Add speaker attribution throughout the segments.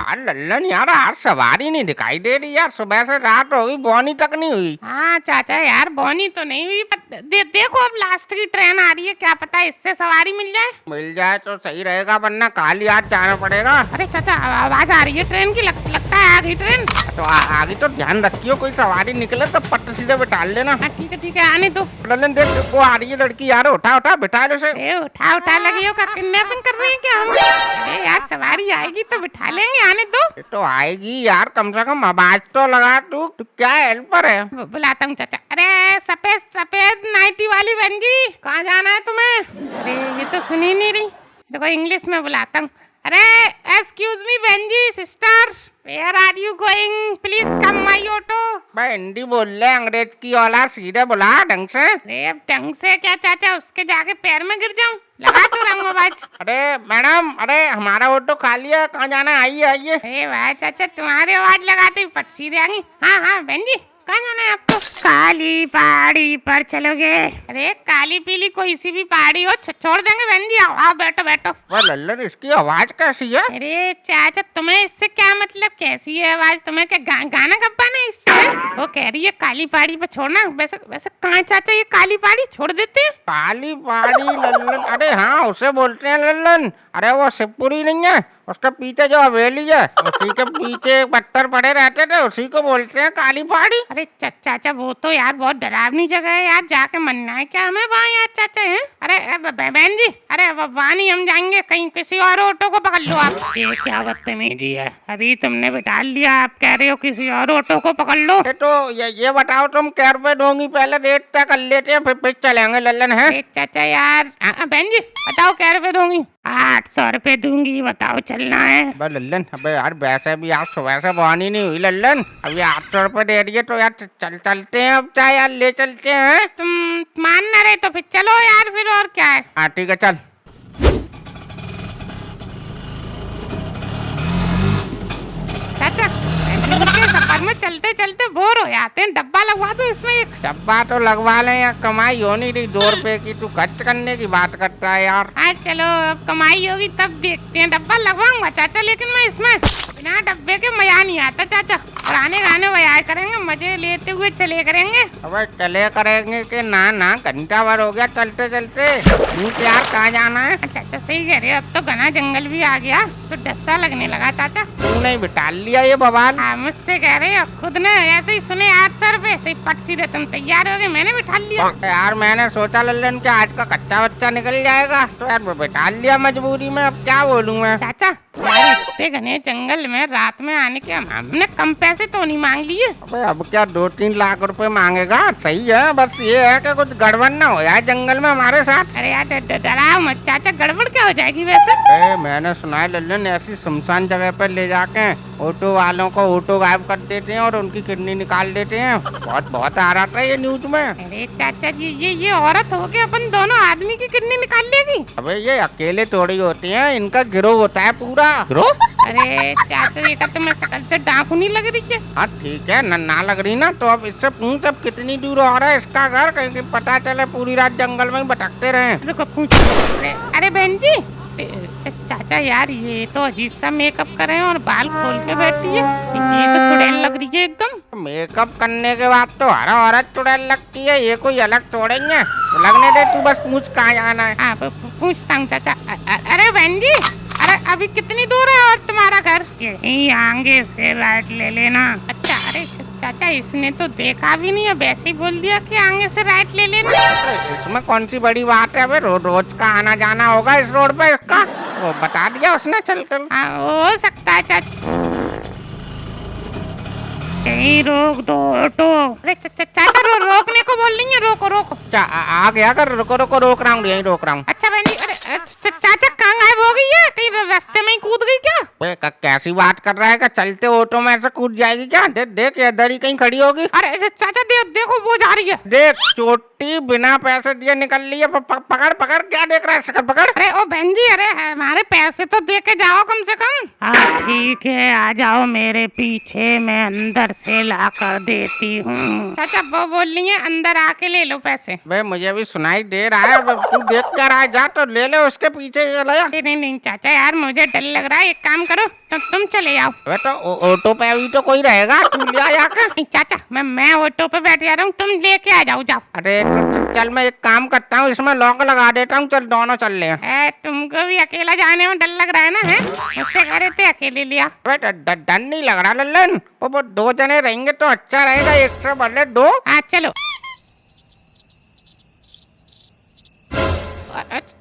Speaker 1: यार लल्लन यार आज सवारी नहीं दिखाई दे रही यार, सुबह से रात हो गई, बोनी तक नहीं हुई।
Speaker 2: हाँ चाचा यार बोनी तो नहीं हुई पर देखो अब लास्ट की ट्रेन आ रही है, क्या पता इससे सवारी मिल जाए।
Speaker 1: मिल जाए तो सही रहेगा, वरना काली आज जाना पड़ेगा।
Speaker 2: अरे चाचा आवाज आ रही है ट्रेन की, लगता है आ गई ट्रेन।
Speaker 1: तो आगे तो ध्यान रखियो, कोई सवारी निकले तो पट सीधे बिठा लेना।
Speaker 2: हाँ ठीक है आने दो।
Speaker 1: लल्लन देख वो आ रही है लड़की यार, उठा उठा बिठा लो उसे।
Speaker 2: उठा लगी हो का किडनैपिंग कर रहे हैं क्या हम? अरे यार सवारी आएगी तो बिठा लेंगे, आने दो।
Speaker 1: तो आएगी यार, कम से कम आवाज तो लगा। तू क्या हेल्पर है?
Speaker 2: बुलाता हूँ चाचा। अरे सफेद नाइटी वाली बहन जी, कहाँ जाना है तुम्हें? अरे ये तो सुनी नहीं रही, देखो इंग्लिश में बुलाता हूँ। अरे एक्सक्यूज मी बहन जी, sister where are you going, please come my auto.
Speaker 1: मैं हिंदी बोल रहे, अंग्रेज की औलाद, सीधे बुला ढंग से।
Speaker 2: अरे अब ढंग से क्या चाचा, उसके जाके पैर में गिर जाऊं? लगा तो रंग आवाज।
Speaker 1: अरे मैडम, अरे हमारा ऑटो खाली है, कहाँ जाना है? आइए आइए।
Speaker 2: अरे वाह चाचा, तुम्हारे आवाज लगाते ही पट सीधे आ गई। हाँ बहन जी, कहाँ जाना है आपको? काली पहाड़ी पर चलोगे? अरे काली पीली कोई सी भी पहाड़ी हो, छोड़ देंगे बहन जी। आओ बैठो।
Speaker 1: वह लल्लन, इसकी आवाज कैसी है?
Speaker 2: अरे चाचा तुम्हें इससे क्या मतलब, कैसी है आवाज? तुम्हें क्या गाना गब्बाना है इससे? वो कह रही है काली पहाड़ी पर छोड़ना। वैसे कहाँ चाचा ये काली पहाड़ी, छोड़ देते हैं?
Speaker 1: काली पहाड़ी लल्लन? अरे हाँ, उसे बोलते हैं लल्लन। अरे वो शिवपुरी नहीं है, उसके पीछे जो हवेली है उसी के पीछे पत्थर पड़े रहते थे, उसी को बोलते हैं काली पहाड़ी।
Speaker 2: अरे चाचा वो तो यार बहुत डरावनी जगह है यार, जाके मरना है क्या हमें वहाँ यार चाचा है? अरे बहन जी, अरे वहाँ नहीं हम जाएंगे, कहीं किसी और ऑटो को पकड़ लो आप। ये क्या बदतमीजी है, अभी तुमने बिठा लिया, आप कह रहे हो किसी और ऑटो को पकड़ लो।
Speaker 1: तो ये बताओ तुम क्या रुपए दोगी? पहले रेट तय कर लेते हैं, फिर चलेंगे लल्लन है।
Speaker 2: चाचा यार बहन जी बताओ क्या रुपए दूंगी? 800 रुपए दूंगी, बताओ चलना है?
Speaker 1: लल्लन अबे यार, वैसे भी आप सुबह से बहानी नहीं हुई लल्लन, अभी 800 रुपए दे रही है तो यार चलते हैं अब, चाहे यार ले चलते हैं।
Speaker 2: तुम मान ना रहे तो फिर चलो यार, फिर और क्या है।
Speaker 1: हाँ ठीक है चल।
Speaker 2: चाचा सफर में चलते चलते बोर हो जाते हैं, डब्बा लगवा दो इसमें एक।
Speaker 1: डब्बा तो लगवा लें यार, कमाई हो नहीं रही, 2 रुपए की तू खर्च करने की बात करता है यार।
Speaker 2: हाँ चलो अब कमाई होगी तब देखते हैं, डब्बा लगवाऊंगा चाचा, लेकिन मैं इसमें बिना डब्बे के मजा नहीं आता चाचा। पुराने गाने बजाया करेंगे, मजे लेते हुए चले करेंगे।
Speaker 1: अबे चले करेंगे कि ना, घंटा भर हो गया चलते चलते। यार कहाँ जाना है?
Speaker 2: चाचा सही कह रहे हो, अब तो घना जंगल भी आ गया तो डस्सा लगने लगा चाचा।
Speaker 1: तू नहीं बिठा लिया ये बवाल?
Speaker 2: हाँ मुझसे कह रहे हो, खुद ने ऐसे ही सुने 800 रुपए से पट सीधे तुम तैयार हो गए, मैंने बिठा लिया।
Speaker 1: यार मैंने सोचा लल्लन कि आज का कच्चा बच्चा निकल जाएगा, तो यार बिठा लिया मजबूरी में, अब क्या बोलूं मैं।
Speaker 2: चाचा इतने घने जंगल में रात में आने के हमने कम पैसे तो नहीं मांग लिए।
Speaker 1: अबे अब क्या 2-3 लाख रुपए मांगेगा? सही है, बस ये है कि कुछ गड़बड़ ना हो यार जंगल में हमारे साथ।
Speaker 2: अरे यार डराओ मत चाचा, गड़बड़ क्या हो जाएगी वैसे?
Speaker 1: मैंने सुना है लल्लन ऐसी सुनसान जगह पर ले जाके ऑटो वालों को ऑटो गायब कर देते हैं और उनकी किडनी निकाल देते हैं, बहुत आ रहा था ये न्यूज में।
Speaker 2: अरे चाचा जी ये औरत हो के अपन दोनों आदमी की किडनी निकाल लेगी?
Speaker 1: अबे ये अकेले थोड़ी होती हैं, इनका गिरोह होता है पूरा। गिरोह?
Speaker 2: अरे चाचा ये तो मैं शकल से डाकू नहीं लग रही है।
Speaker 1: हाँ ठीक है, ना लग रही ना तो अब इससे पूछ अब कितनी दूर हो रहा है इसका घर, कहीं पता चले पूरी रात जंगल में ही भटकते रहे।
Speaker 2: अरे बहन जी चाचा यार ये तो अजीब सा मेकअप करे और बाल खोल के बैठी है, ये तो चुड़ैल लग रही है एकदम।
Speaker 1: मेकअप करने के बाद तो हर औरत चुड़ैल लगती है, ये कोई अलग तोड़ेंगे? लगने दे, तू बस पूछ कहाँ जाना है।
Speaker 2: हाँ पूछता हूँ चाचा। अरे बहन जी, अरे अभी कितनी दूर है और तुम्हारा घर? यहीं आगे से राइट ले लेना। अच्छा अरे चाचा इसने तो देखा भी नहीं है, वैसे ही बोल दिया कि आगे से राइट ले लेना।
Speaker 1: इसमें कौन सी बड़ी बात है? रोज का आना जाना होगा इस रोड पे इसका, वो बता दिया उसने चल कर।
Speaker 2: हाँ हो सकता है चाचा, यहीं रोक दो ऑटो। अरे चाचा रोकने को बोल रही है, रोको।
Speaker 1: आ गया कर, रुको रोक रहा हूँ, यहीं रोक रहा हूँ।
Speaker 2: अच्छा बहन जी, अरे चाचा कहाँ गायब हो गई है? कहीं रास्ते में ही कूद गई क्या?
Speaker 1: कैसी बात कर रहा है? क्या चलते ऑटो में ऐसे कूद जाएगी क्या? देख इधर ही कहीं खड़ी होगी।
Speaker 2: अरे चाचा देखो वो जा रही है।
Speaker 1: देख चोटी बिना पैसे दिए निकल ली है, पकड़ क्या देख रहा है? पकड़।
Speaker 2: अरे ओ बहन जी, अरे हमारे पैसे तो दे के जाओ कम से कम। हाँ ठीक है, आ जाओ मेरे पीछे, मैं अंदर से ला कर देती हूँ। चाचा वो बोल रही है अंदर आके ले लो पैसे।
Speaker 1: बे मुझे भी सुनाई दे रहा है, अब तू देख क्या रहा है, जा तो ले ले उसके पीछे चला जा।
Speaker 2: नहीं नहीं चाचा यार, मुझे डर लग रहा है, एक काम करो तुम चले आओ।
Speaker 1: बे तो ऑटो पे अभी तो कोई रहेगा, तू ले आ जाके।
Speaker 2: नहीं चाचा, मैं ऑटो पे बैठ जा रहा हूँ, तुम लेके आ जाओ। जाओ
Speaker 1: अरे तो चल मैं एक काम करता हूँ, इसमें लॉक लगा देता हूँ, चल दोनों चल ले।
Speaker 2: तुमको भी अकेला जाने में डर लग रहा है ना? है मुझसे कह रहे थे अकेले लिया।
Speaker 1: डर नहीं लग रहा लल्लन, वो दो जने रहेंगे तो अच्छा रहेगा, एक से बदले दो।
Speaker 2: हाँ चलो।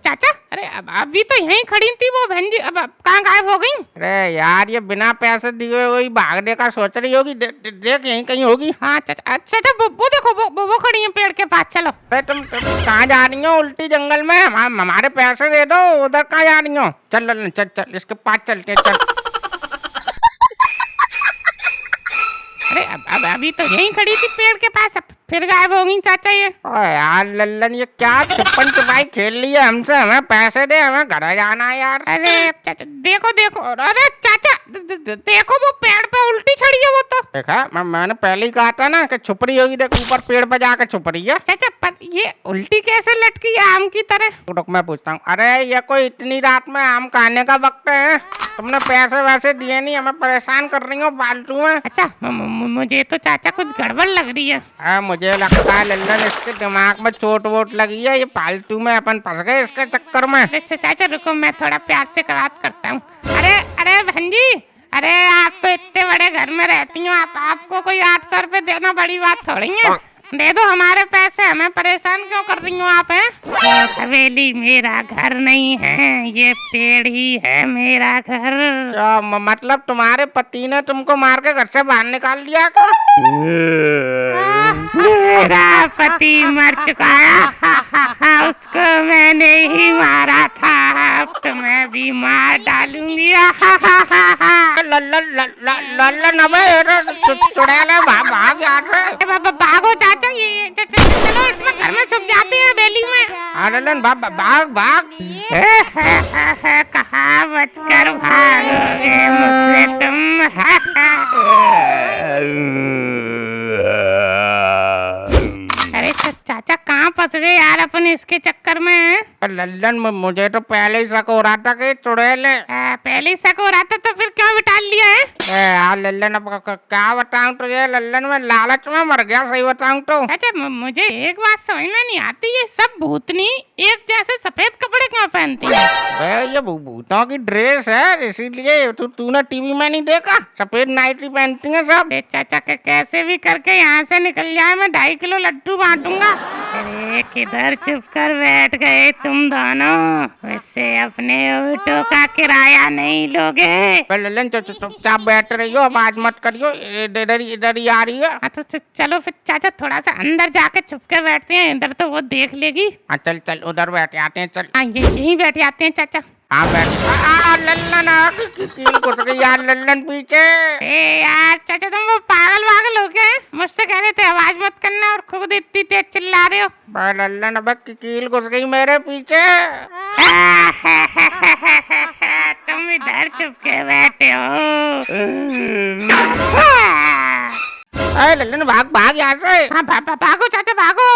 Speaker 2: चाचा अरे अभी तो यहीं खड़ी थी वो बहन जी, अब कहाँ गायब हो गई?
Speaker 1: अरे यार ये बिना पैसे दिए वही भागने का सोच रही होगी, देख यहीं कहीं होगी।
Speaker 2: हाँ चाचा, अच्छा वो देखो वो खड़ी है पेड़ के पास। चलो।
Speaker 1: अरे तुम कहाँ जा रही हो? उल्टी जंगल में, हमारे पैसे दे दो, उधर कहाँ जा रही हो? चल लल्लन चल चल, इसके पास चलते चल।
Speaker 2: अरे अब अभी तो यहीं खड़ी थी पेड़ के पास, अब फिर गायब हो गई चाचा ये।
Speaker 1: ओए यार लल्लन ये क्या छुपन छुपाई खेल रही है हमसे? हमें पैसे दे, हमें घर जाना है यार।
Speaker 2: अरे चाचा देखो देखो, अरे चाचा देखो वो पेड़ पे उल्टी चढ़ी है वो तो।
Speaker 1: देखा मैंने पहले ही कहा था ना कि छुप रही होगी, देख ऊपर पेड़ पे जाकर छुप रही है।
Speaker 2: चाचा पर ये उल्टी कैसे लटकी है आम की तरह?
Speaker 1: रुक मैं पूछता हूँ। अरे ये कोई इतनी रात में आम खाने का वक्त है? तुमने पैसे वैसे दिए नहीं, हमें परेशान कर रही हो फालतू में।
Speaker 2: अच्छा मुझे तो चाचा कुछ गड़बड़ लग रही है।
Speaker 1: मुझे लगता है लल्लन इसके दिमाग में चोट वोट लगी है, ये फालतू में अपन फंस गए इसके चक्कर में।
Speaker 2: अच्छा चाचा रुको, मैं थोड़ा प्यार से बात करता हूँ। अरे अरे बहन जी, अरे आप तो इतने बड़े घर में रहती हो, आपको कोई 800 रुपए देना बड़ी बात थोड़ी है। दे दो हमारे पैसे, हमें परेशान क्यों कर रही हो आप? हैं हवेली मेरा घर नहीं है, ये पेड़ ही है मेरा घर।
Speaker 1: क्या मतलब तुम्हारे पति ने तुमको मार के घर से बाहर निकाल दिया क्या?
Speaker 2: मेरा पति मर चुका है, उसको मैंने ही मारा था, अब तो मैं भी मार डालूंगी।
Speaker 1: लल्लन अबे चुड़ैल भाग यहाँ से।
Speaker 2: भागो चाचा, ये चलो इसमें घर में छुप जाते हैं हवेली में।
Speaker 1: हाँ लल्लन भाग भाग।
Speaker 2: कहाँ बचकर भागोगे मुझसे तुम? अरे चाचा कहाँ फंस गए यार अपन इसके चक्कर में?
Speaker 1: लल्लन मुझे तो पहले ही शक हो रहा था कि चुड़ैल है।
Speaker 2: पहले ही शक हो रहा था तो फिर क्यों बिठा लिया है?
Speaker 1: यार लल्लन अब क्या बताऊं तुझे लल्लन, मैं लालच में मर गया सही बताऊं तो।
Speaker 2: अच्छा मुझे एक बात समझ में नहीं आती, ये सब भूतनी एक जैसे सफेद कपड़े क्यों पहनती है?
Speaker 1: ये भूतों की ड्रेस है, इसीलिए तूने टीवी में नहीं देखा, सफेद नाइटी पहनती है सब।
Speaker 2: चाचा के कैसे भी करके यहाँ से निकल जाए, मैं 2.5 किलो लड्डू बांटूंगा। अरे किधर चुप कर बैठ गए तुम दोनों? वैसे अपने ऑटो का किराया नहीं लोगे?
Speaker 1: लल्लन चुपचाप बैठ रही हो, आवाज मत करियो, इधर ही आ रही है।
Speaker 2: तो चलो फिर चाचा थोड़ा सा अंदर जाके छुप के बैठते हैं, इधर तो वो देख लेगी।
Speaker 1: हाँ चल चल उधर बैठ आते हैं, चल।
Speaker 2: हाँ यहीं बैठ जाते हैं चाचा।
Speaker 1: हाँ बैठ। लल्लन कील घुस गई यार लल्लन पीछे।
Speaker 2: यार चाचा तुम वो पागल हो गए? मुझसे कह रहे थे आवाज मत करना और खुद इतनी तेज चिल्ला रहे हो।
Speaker 1: लल्लन अब कील घुस गई मेरे पीछे।
Speaker 2: तुम इधर चुप के बैठे हो।
Speaker 1: लल्लन भाग यहाँ से।
Speaker 2: हाँ भागो चाचा भागो।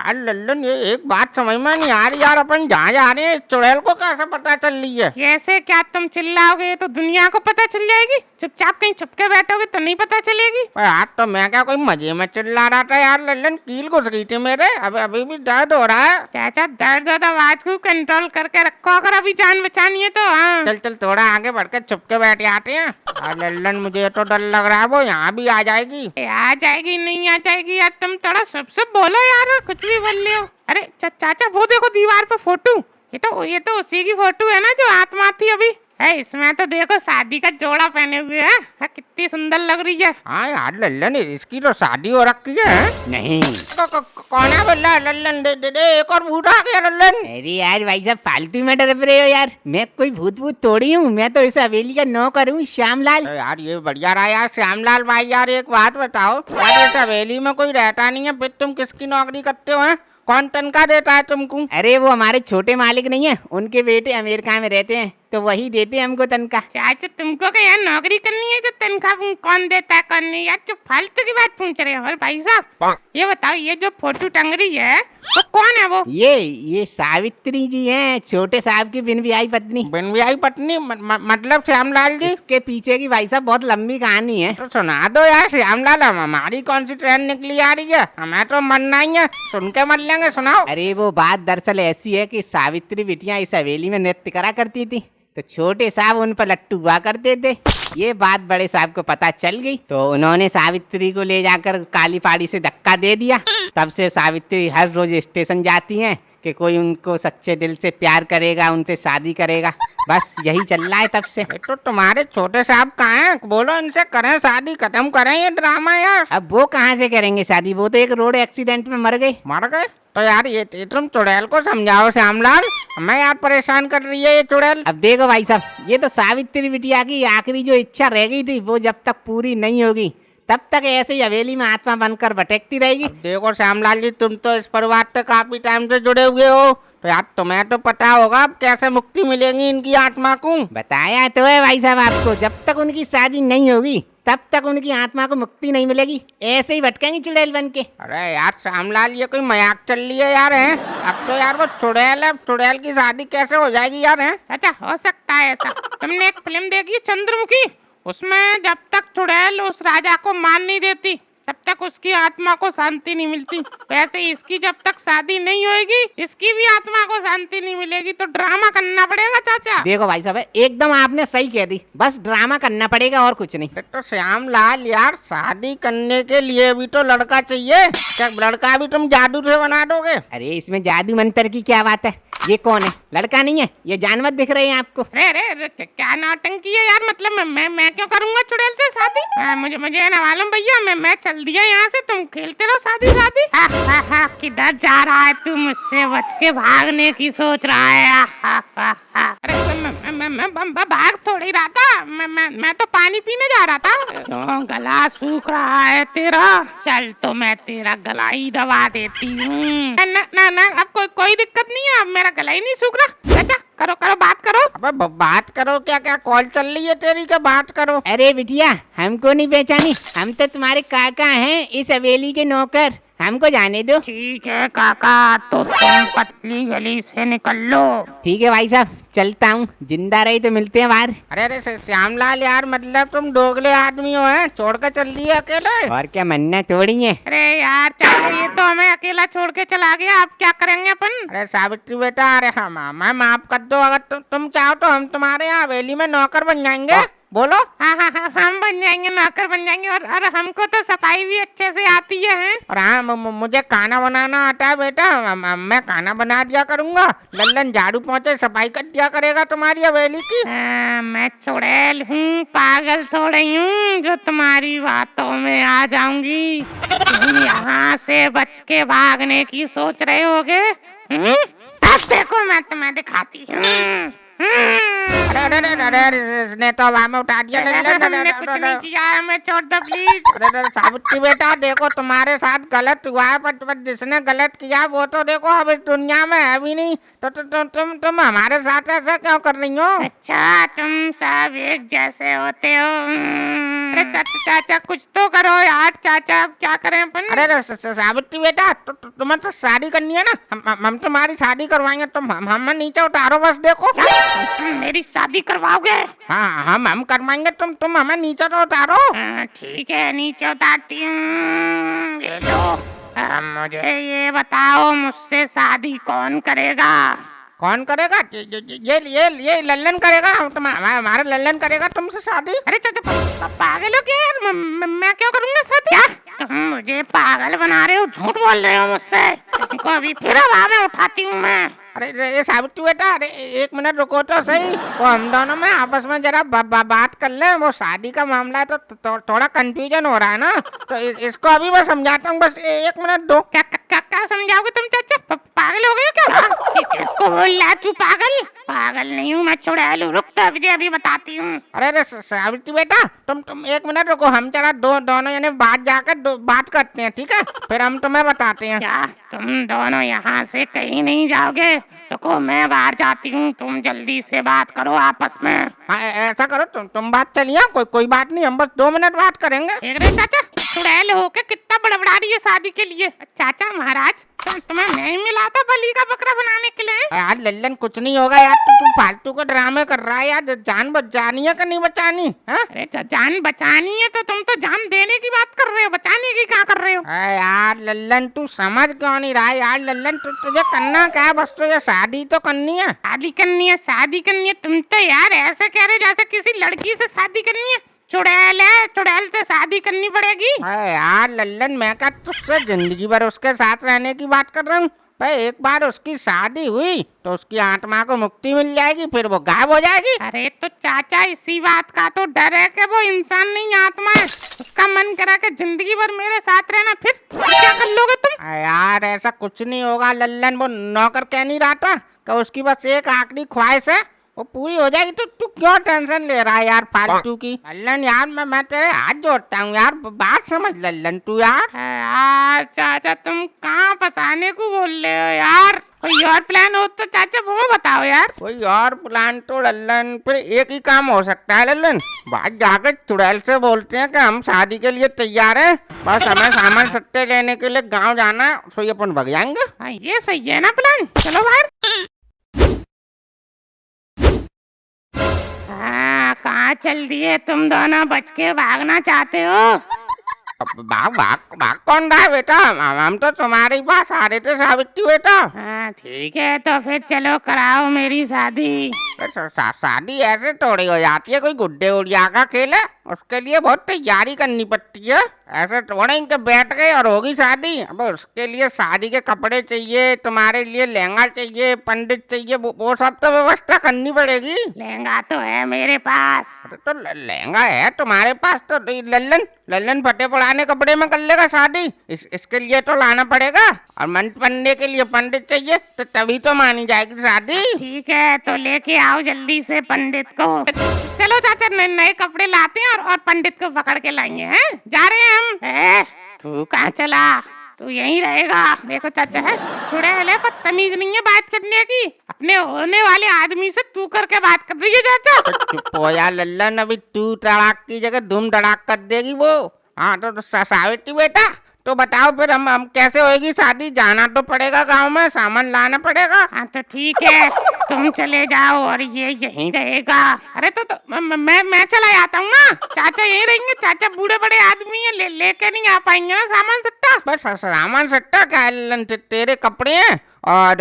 Speaker 1: लल्लन ये एक बात समझ में नहीं आ रही यार, अपन जहाँ जा रहे हैं चुड़ैल को कैसे पता चल रही है?
Speaker 2: कैसे क्या तुम चिल्लाओगे तो दुनिया को पता चल जाएगी, चुपचाप कहीं छुप के बैठोगे तो नहीं पता चलेगी।
Speaker 1: यार तो मैं क्या कोई मजे में चिल्ला रहा था यार, लल्लन कील घुस गई थी मेरे, अभी भी दर्द हो रहा है।
Speaker 2: चाचा दर्द आवाज को कंट्रोल करके रखो, अगर अभी जान बचानी है तो। हाँ
Speaker 1: चल थोड़ा आगे बढ़ के छुप के बैठ जाते हैं। लल्लन मुझे तो डर लग रहा है वो यहाँ भी आ जाएगी।
Speaker 2: आ जाएगी नहीं आ जाएगी यार, तुम थोड़ा सब बोलो यार, कुछ भी बोल रहे हो। अरे चाचा वो देखो दीवार पे फोटो, ये तो उसी की फोटो है ना जो आत्मा थी अभी है। इसमें तो देखो शादी का जोड़ा पहने हुए है, कितनी सुंदर लग रही है।
Speaker 1: हाँ यार लल्लन इसकी तो शादी हो रखी है।
Speaker 3: नहीं
Speaker 1: कौन है बोला? लल्लन दे एक और भूत आ गया लल्लन।
Speaker 3: अरे यार भाई साहब फालतू में डर रहे हो यार, मैं कोई भूत थोड़ी हूँ, मैं तो इस हवेली का नौकर हूँ श्यामलाल।
Speaker 1: यार ये बढ़िया रहा यार श्यामलाल भाई। यार एक बात बताओ, यार इस हवेली में कोई रहता नहीं है, फिर तुम किसकी नौकरी करते हो? कौन तनख्वाह देता है तुमको?
Speaker 3: अरे वो हमारे छोटे मालिक नहीं है, उनके बेटे अमेरिका में रहते हैं, तो वही देते हैं हमको तनख्वाह।
Speaker 2: चाचा तुमको क्या यार नौकरी करनी है जो तनख्वाह कौन देता है कौन नहीं? यार जो फालतू की बात पूछ रहे हो। और भाई साहब ये बताओ, ये जो फोटो टंग रही है वो कौन है? वो
Speaker 3: ये सावित्री जी हैं, छोटे साहब की बिन ब्याही पत्नी।
Speaker 1: बिन ब्याही पत्नी मतलब श्यामलाल जी?
Speaker 3: इसके पीछे की भाई साहब बहुत लंबी कहानी है।
Speaker 1: तो सुना दो यार श्यामलाल, हमारी कौन सी ट्रेन निकली आ रही है, हमें तो मरना ही है, सुन के मर लेंगे, सुनाओ।
Speaker 3: अरे वो बात दरअसल ऐसी है कि सावित्री बिटिया इस हवेली में नृत्य करा करती थी, तो छोटे साहब उन पर लट्टू हुआ करते थे। ये बात बड़े साहब को पता चल गई, तो उन्होंने सावित्री को ले जाकर काली पाड़ी से धक्का दे दिया। तब से सावित्री हर रोज स्टेशन जाती हैं कि कोई उनको सच्चे दिल से प्यार करेगा, उनसे शादी करेगा। बस यही चल रहा है तब से।
Speaker 1: तो तुम्हारे छोटे साहब कहाँ हैं? बोलो इनसे करें शादी, खत्म करें ये ड्रामा यार।
Speaker 3: अब वो कहाँ से करेंगे शादी, वो तो एक रोड एक्सीडेंट में मर गए।
Speaker 1: मर गए? तो यार ये तुम चुड़ैल को समझाओ श्यामलाल, हमें यार परेशान कर रही है ये चुड़ैल।
Speaker 3: अब देखो भाई साहब, ये तो सावित्री बिटिया की आखिरी जो इच्छा रह गई थी, वो जब तक पूरी नहीं होगी तब तक ऐसे ही हवेली में आत्मा बनकर भटकती रहेगी।
Speaker 1: अब देखो श्यामलाल जी, तुम तो इस परिवार से काफी टाइम से जुड़े हुए हो, तो यार तुम्हें तो पता होगा अब कैसे मुक्ति मिलेगी इनकी आत्मा को।
Speaker 3: बताया तो है भाई साहब आपको, जब तक उनकी शादी नहीं होगी तब तक उनकी आत्मा को मुक्ति नहीं मिलेगी, ऐसे ही भटकेंगी चुड़ैल बन के।
Speaker 1: अरे यार श्यामलाल, ये कोई मजाक चल रही है यार, है? अब तो यार वो चुड़ैल है, चुड़ैल की शादी कैसे हो जाएगी यार, है?
Speaker 2: चाचा हो सकता है ऐसा। तुमने एक फिल्म देखी है चंद्रमुखी? उसमें जब तक चुड़ैल उस राजा को मान नहीं देती तब तक उसकी आत्मा को शांति नहीं मिलती। वैसे इसकी जब तक शादी नहीं होगी इसकी भी आत्मा को शांति नहीं मिलेगी, तो ड्रामा करना पड़ेगा चाचा।
Speaker 3: देखो भाई साहब, एकदम आपने सही कह दी, बस ड्रामा करना पड़ेगा और कुछ नहीं।
Speaker 1: तो श्यामलाल यार, शादी करने के लिए भी तो लड़का चाहिए, क्या लड़का भी तुम जादू से बना दोगे?
Speaker 3: अरे इसमें जादू मंत्र की क्या बात है? ये कौन है? लड़का नहीं है, ये जानवर दिख रहे हैं आपको।
Speaker 2: अरे क्या नौटंकी है यार, मतलब मैं क्यों करूंगा चुड़ैल से शादी? मुझे ना मालूम भैया, मैं चल दिया यहाँ से, तुम खेलते रहो शादी शादी। किधर जा रहा है तू? मुझसे बच के भागने की सोच रहा है? अरे मैं भाग थोड़ी रहा था, मैं तो पानी पीने जा रहा था। क्यों गला सूख रहा है तेरा? चल तो मैं तेरा गला ही दबा देती हूँ। ना अब कोई दिक्कत नहीं है, अब मेरा गला ही नहीं सूख रहा। चाचा करो बात करो।
Speaker 1: अबे बात करो, क्या कॉल चल रही है तेरी, क्या बात करो?
Speaker 3: अरे बिटिया, हमको नहीं पहचानी, हम तो तुम्हारे काका हैं, इस हवेली के नौकर, हमको जाने दो।
Speaker 2: ठीक है काका, तो तुम पतली गली से निकल लो।
Speaker 3: ठीक है भाई साहब, चलता हूँ, जिंदा रही तो मिलते हैं बाहर।
Speaker 1: अरे श्यामलाल यार, मतलब तुम दोगले आदमी हो, हैं? छोड़ कर चल दिए अकेले?
Speaker 3: और क्या मन्ना तोड़ी है?
Speaker 2: अरे यार चाचा, ये तो हमें अकेला छोड़ के चला गया, अब क्या करेंगे अपन?
Speaker 1: अरे सावित्री बेटा, अरे मैं माफ कर दो, अगर तुम चाहो तो हम तुम्हारे यहाँ हवेली में नौकर बन जाएंगे। बोलो।
Speaker 2: हाँ हम बन जाएंगे, नौकर बन जाएंगे, और हमको तो सफाई भी अच्छे से आती है।
Speaker 1: और हाँ, मुझे खाना बनाना आता है बेटा, मैं खाना बना दिया करूंगा, लल्लन झाड़ू पोंछे सफाई कर दिया करेगा तुम्हारी हवेली की।
Speaker 2: मैं चुड़ैल हूँ, पागल थोड़ी हूँ जो तुम्हारी बातों में आ जाऊंगी। तुम यहाँ से बच के भागने की सोच रहे होगे? अब देखो मैं तुम्हें दिखाती हूँ।
Speaker 1: अरे इसने तो हवा में उठा दिया।
Speaker 2: हमने कुछ नहीं किया है, मैं छोड़ दो प्लीज।
Speaker 1: अरे सावित्री बेटा, देखो तुम्हारे साथ गलत हुआ है, पर जिसने गलत किया वो तो देखो अब इस दुनिया में है भी नहीं, तो तुम हमारे साथ ऐसा क्यों कर रही हो?
Speaker 2: अच्छा, तुम सब एक जैसे होते हो। अरे चाचा कुछ तो करो यार। चाचा अब क्या करें अपन?
Speaker 1: अरे सावित्री बेटा, तुम्हें तो शादी करनी है ना, हम तुम्हारी शादी करवाएंगे, तुम हम नीचे उतारो बस। देखो
Speaker 2: तुम मेरी शादी करवाओगे?
Speaker 1: हाँ हम करवाएंगे, तुम हमें नीचे तो उतारो।
Speaker 2: ठीक है, नीचे उतारती हूँ, ये लो। मुझे ये बताओ, मुझसे शादी कौन करेगा?
Speaker 1: कौन करेगा? ये लल्लन करेगा, हमारा लल्लन करेगा तुमसे शादी।
Speaker 2: अरे चाचा पागल हो क्या यार? मैं क्यों करूंगा शादी? क्या तुम मुझे पागल बना रहे हो? झूठ बोल रहे हो मुझसे। तुमको अभी फिर हवा में उठाती हूँ मैं।
Speaker 1: अरे सावित्री बेटा, अरे एक मिनट रुको तो सही, वो हम दोनों में आपस में जरा बात कर ले। वो शादी का मामला है तो थोड़ा कंफ्यूजन हो रहा है ना, तो इसको अभी मैं समझाता हूँ, बस एक मिनट दो।
Speaker 2: क्या समझाओगे तुम चाचा? पागल हो गए क्या? किसको बोल रहा है तू पागल? पागल नहीं हूँ मैं, चुड़ैल हूँ। रुक तो तुझे अभी बताती हूँ।
Speaker 1: अरे सावित्री बेटा, तुम 1 मिनट रुको, हम जरा दोनों जने बात जाकर बात करते हैं, ठीक है? फिर हम तुम्हें बताते हैं।
Speaker 2: क्या तुम दोनों यहाँ से कहीं नहीं जाओगे? रुको मैं बाहर जाती हूँ, तुम जल्दी से बात करो आपस में।
Speaker 1: हाँ, ऐसा करो, तुम बात चलिए, कोई बात नहीं, हम बस 2 मिनट बात करेंगे।
Speaker 2: देख रहे चाचा, चुड़ैल होके कितना बड़बड़ा रही है शादी के लिए। चाचा महाराज, तुम्हें नहीं मिला था बलि का बकरा बनाने के लिए?
Speaker 1: यार लल्लन, कुछ नहीं होगा यार, तू फालतू का ड्रामे कर रहा है यार। जान बचानी है कि नहीं बचानी? हाँ?
Speaker 2: अरे जान बचानी है तो तुम तो जान देने की बात कर रहे हो, बचाने की क्या कर रहे हो?
Speaker 1: अरे यार लल्लन, तू समझ क्यों नहीं रहा यार लल्लन? तुझे करना क्या है? बस तुझे शादी तो करनी है।
Speaker 2: शादी करनी है, शादी करनी है? तुम तो यार ऐसे कह रहे जैसे किसी लड़की से शादी करनी है। चुड़ैल है, चुड़ैल से शादी करनी पड़ेगी।
Speaker 1: अरे यार लल्लन, मैं क्या तुझसे जिंदगी भर उसके साथ रहने की बात कर रहा हूँ? भाई एक बार उसकी शादी हुई तो उसकी आत्मा को मुक्ति मिल जाएगी, फिर वो गायब हो जाएगी।
Speaker 2: अरे तो चाचा, इसी बात का तो डर है कि वो इंसान नहीं आत्मा है। उसका मन करा कि जिंदगी भर मेरे साथ रहना, फिर क्या कर लोगे तुम?
Speaker 1: अरे यार ऐसा कुछ नहीं होगा लल्लन, वो नौकर कह नहीं रहा था कि उसकी बस एक आखिरी ख्वाहिश है, वो पूरी हो जाएगी। तो तू क्यों टेंशन ले रहा है यार फालतू की? लल्लन यार, मैं तेरे हाथ जोड़ता हूँ यार, बात समझ लल्लन तू यार।
Speaker 2: यार चाचा, तुम कहाँ फंसाने को बोल रहे हो यार? कोई और प्लान हो तो चाचा वो बताओ यार।
Speaker 1: कोई और प्लान तो लल्लन, फिर एक ही काम हो सकता है लल्लन। बात जाकर चुड़ैल से बोलते हैं कि हम शादी के लिए तैयार हैं, बस हमें सामान सट्टे लेने के लिए गांव जाना है, तो ये अपन भग जाएंगे।
Speaker 2: हाँ, ये सही है ना प्लान? चलो बाहर। हाँ, कहाँ चल दिए तुम दोनों? बच के भागना चाहते हो?
Speaker 1: अब भाग कौन रहा है बेटा? हम तो तुम्हारे पास आ रहे थे सावित्री बेटा।
Speaker 2: हाँ ठीक है, तो फिर चलो कराओ मेरी शादी।
Speaker 1: शादी ऐसे थोड़ी हो जाती है, कोई गुड्डे उड़िया का खेल है, उसके लिए बहुत तैयारी करनी पड़ती है। ऐसे थोड़े इनके बैठ गए और होगी शादी। अब उसके लिए शादी के कपड़े चाहिए, तुम्हारे लिए लहंगा चाहिए, पंडित चाहिए, वो सब तो व्यवस्था करनी पड़ेगी।
Speaker 2: लहंगा तो है मेरे पास।
Speaker 1: अरे तो लहंगा है तुम्हारे पास तो लल्लन फटे पड़ाने कपड़े में कर लेगा शादी। इसके लिए तो लाना पड़ेगा, और मंत्र पढ़ने के लिए पंडित चाहिए, तो तभी तो मानी जाएगी शादी।
Speaker 2: ठीक है, तो लेके आओ जल्दी से पंडित को। चलो चाचा, नए कपड़े लाते हैं और पंडित को पकड़ के लाएंगे। हैं, जा रहे हैं हम। तू कहाँ चला? तू यहीं रहेगा। देखो चाचा, है चुड़ैल है, पर तमीज नहीं है बात करने की। अपने होने वाले आदमी से तू करके बात कर रही है चाचा।
Speaker 1: चुप हो यार लल्लन, अभी तू तड़ाक की जगह धूम धड़ाक कर देगी वो। हाँ तो सावित्री बेटा, तो बताओ फिर हम कैसे होएगी शादी? जाना तो पड़ेगा गांव में, सामान लाना पड़ेगा।
Speaker 2: हाँ तो ठीक है, तुम चले जाओ और ये यहीं रहेगा। अरे तो मैं चला जाता हूँ ना, चाचा यहीं रहेंगे। चाचा बूढ़े बड़े आदमी है, लेके नहीं आ पाएंगे ना सामान सट्टा।
Speaker 1: बस सामान सट्टा क्या है लल्लन, तेरे कपड़े हैं और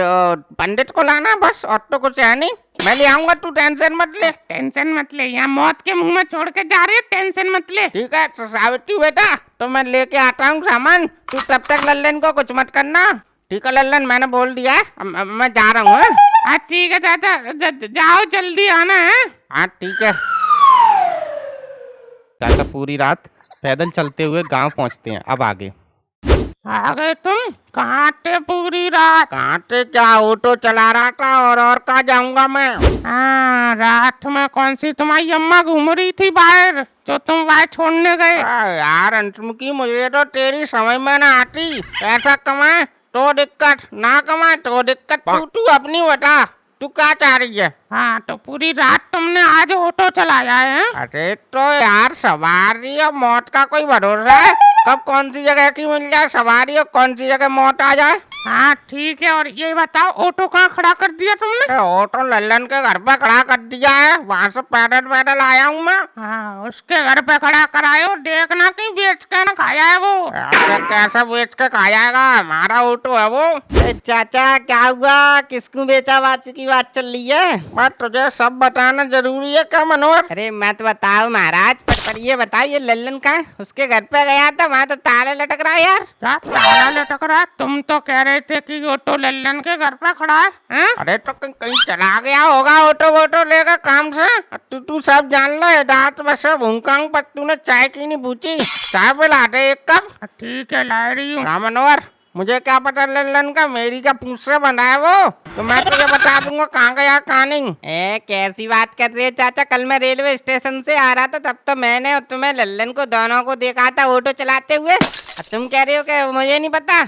Speaker 1: पंडित को लाना बस, और तो कुछ है नहीं। मैं ले आऊंगा, तू टेंशन मत ले।
Speaker 2: टेंशन मत ले, यहाँ मौत के मुंह में छोड़ के जा रही है, टेंशन मत ले।
Speaker 1: ठीक है तो सावित्री बेटा, तो मैं लेके आता हूँ सामान, तू तब तक लल्लन को कुछ मत करना। ठीक है लल्लन, मैंने बोल दिया है, मैं जा रहा हूँ।
Speaker 2: हाँ ठीक है चाचा, जाओ जल्दी आना है।
Speaker 1: हाँ ठीक है।
Speaker 4: चाचा पूरी रात पैदल चलते हुए गांव पहुंचते हैं। अब आगे
Speaker 2: आ गए तुम? कहाँ थे पूरी रात?
Speaker 1: कहाँ थे क्या? ऑटो चला रहा था, और कहाँ जाऊंगा मैं?
Speaker 2: हाँ, रात में कौन सी तुम्हारी अम्मा घूम रही थी बाहर, जो तुम बाहर छोड़ने गए?
Speaker 1: यार अंशमुखी, मुझे तो तेरी समझ में ना आती। पैसा कमाए तो दिक्कत, ना कमाए तो दिक्कत। तू अपनी बता, तू क्या चाह रही है?
Speaker 2: हाँ, तो पूरी रात तुमने आज ऑटो चलाया है?
Speaker 1: अरे तो यार सवारी और मौत का कोई भरोसा है? कब कौन सी जगह की मिल जाए सवारी और कौन सी जगह मौत आ जाए।
Speaker 2: हाँ ठीक है, और ये बताओ ऑटो कहाँ खड़ा कर दिया तुमने?
Speaker 1: ऑटो लल्लन के घर पे खड़ा कर दिया है, वहाँ से पैदल पैदल आया हूँ मैं।
Speaker 2: हाँ, उसके घर पे खड़ा करायो, देखना कहीं बेच के ना खाया है वो।
Speaker 1: कैसा बेच के खा जाएगा? हमारा ऑटो है वो।
Speaker 3: चाचा क्या हुआ? किसको बेचा बात की बात चल रही है?
Speaker 1: बस तुझे सब बताना जरूरी है क्या मनोहर?
Speaker 3: अरे मैं तो बताऊं महाराज, पर ये बताओ ये लल्लन का? उसके घर पे गया था, वहाँ तो ताला लटक रहा है यार।
Speaker 2: क्या ताला लटक रहा है? तुम तो कह रहे थे कि ऑटो लल्लन के घर पे खड़ा है।
Speaker 1: अरे तो कहीं चला गया होगा ऑटो वोटो लेकर काम से। तू सब जान लो, रात में सब भूखांग, पर तूने चाय की नहीं पूछी। चाय पिला दे एक कप।
Speaker 2: ठीक है, ला रही हूँ।
Speaker 1: हाँ मनोहर, मुझे क्या पता लल्लन का, मेरी क्या पूछ से बना है वो? तो मैं तुझे बता दूंगा कहाँ गया कहाँ नहीं।
Speaker 3: कैसी बात कर रहे हो चाचा? कल मैं रेलवे स्टेशन से आ रहा था, तब तो मैंने और तुम्हें लल्लन को दोनों को देखा था ऑटो चलाते हुए, और तुम कह रहे हो कि मुझे नहीं पता?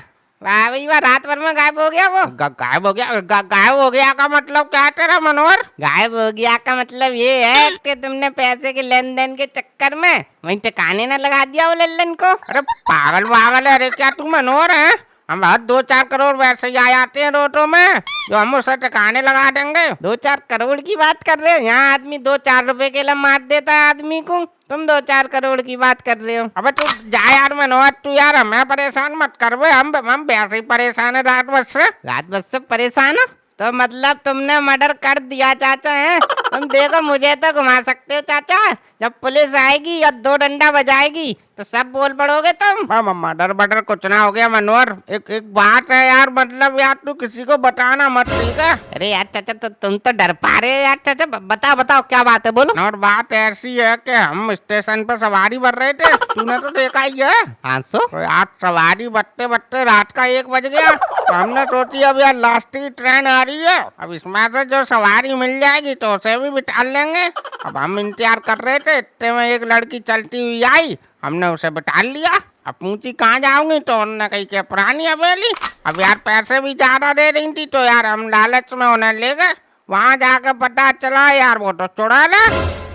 Speaker 3: वाह भाई वाह, रात भर में गायब हो गया वो।
Speaker 1: गायब हो गया? गायब हो गया का मतलब क्या है तेरा मनोहर?
Speaker 3: गायब हो गया का मतलब ये है कि तुमने पैसे के लेन देन के चक्कर में वहीं ठिकाने न लगा दिया वो लल्लन को।
Speaker 1: अरे पागल पागल है, अरे क्या तू मनोहर है? हम बहुत 2-4 करोड़ वैसे ही आ जाते हैं ऑटो में जो हम उसे ठिकाने लगा देंगे।
Speaker 3: 2-4 करोड़ की बात कर रहे हो? यहाँ आदमी 2-4 रुपए के लिए मार देता है आदमी को, तुम 2-4 करोड़ की बात कर रहे हो।
Speaker 1: अबे तू जा यार मनोहर, तू यार हमें परेशान मत कर बे, हम वैसे ही परेशान है रात भर से।
Speaker 3: रात भर से परेशान हो? तो मतलब तुमने मर्डर कर दिया चाचा है? तुम देखो मुझे तो घुमा सकते हो चाचा, जब पुलिस आएगी या 2 डंडा बजाएगी तो सब बोल पड़ोगे तुम।
Speaker 1: मर्डर बर्डर कुछ ना हो गया मनोहर। एक बात है यार, मतलब यार तू किसी को बताना मत, ठीक है?
Speaker 3: अरे यार चाचा, तो तुम तो डर पा रहे हो यार चाचा, बताओ बताओ क्या बात है, बोलो।
Speaker 1: और बात ऐसी है कि हम स्टेशन पर सवारी भर रहे थे, तूने तो देखा ही है।
Speaker 3: हाँ सो?
Speaker 1: तो यार सवारी बटते बटते रात का 1 बज गया, तो हमने सोची अब यार लास्ट की ट्रेन आ रही है, अब इसमें से जो सवारी मिल जाएगी तो उसे भी बिठा लेंगे। अब हम इंतजार कर रहे थे, इतने में एक लड़की चलती हुई आई, हमने उसे बिठा लिया। अब पूछी कहाँ जाऊंगी, तो उन्होंने कही कि पुरानी हवेली। अब यार पैसे भी ज्यादा दे रही थी, तो यार हम लालच में उन्हें ले गए। वहाँ जाकर पता चला यार वो तो चुड़ैल है।